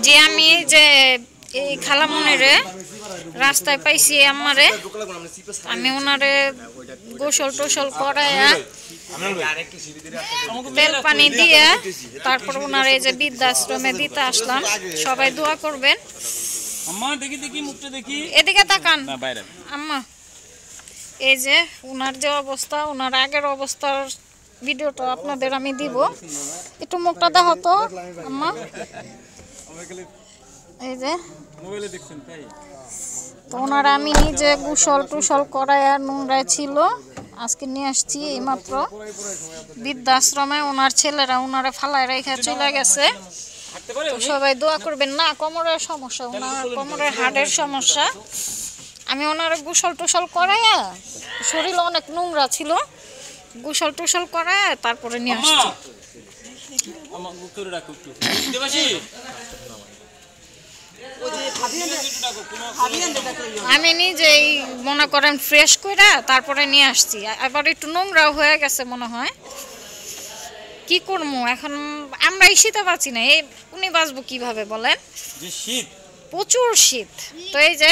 যে আমি যে এই খালামনিরে রাস্তায় পাইছি আমারে, আমি ওনারে গোসল টোসল করাইয়া তেল পানি দিয়ে তারপর ওনারে যে বৃদ্ধাশ্রমে দিতে আসলাম। সবাই দোয়া করবেন। এদিকে তাকান আম্মা। এই যে ওনার যে অবস্থা, ওনার আগের অবস্থার ভিডিওটা আপনাদের আমি দিব। একটু মুখটা দেখো তো আম্মা। এই যে তো ওনারা আমি নিজে গোসল টুসল করায় নোংরায় ছিল, আজকে নিয়ে আসছি এইমাত্র বৃদ্ধাশ্রমে। ওনার ছেলেরা ওনারা ফালায় রেখে চলে গেছে। তো সবাই দোয়া করবেন। না, কোমরের সমস্যা, ওনার কোমরের হাড়ের সমস্যা। আমি ওনারা গোসল টুসল করাইয়া, শরীর অনেক নোংরা ছিল, গোসল টুসল করায় তারপরে নিয়ে আসছি। আমি নিজেই মনে করেন ফ্রেশ করে তারপরে নিয়ে আসছি। এবার একটু নোংরাও হয়ে গেছে মনে হয়, কি করবো এখন। আমরা এই শীতে বাঁচি না, এই উনি বাঁচবো কিভাবে বলেন, প্রচুর শীত। তো এই যে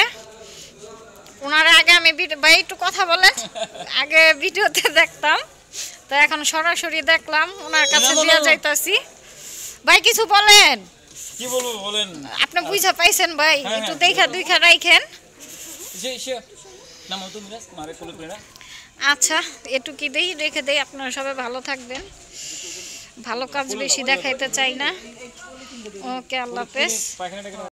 ওনার আগে আমি ভাই একটু কথা বলেন, আগে ভিডিওতে দেখতাম, তো এখন সরাসরি দেখলাম, ওনার কাছে দিয়ে যাইতাছি। ভাই কিছু বলেন। কি বলবো বলেন, আপনি বুঝা পাইছেন ভাই? একটু দেখা দুইখা রাখেন। আচ্ছা একটু কি দেই, রেখে দেই। আপনারা সবাই ভালো থাকবেন। ভালো কাজ বেশি দেখাইতে চাই না। ওকে, আল্লাহ হাফেজ।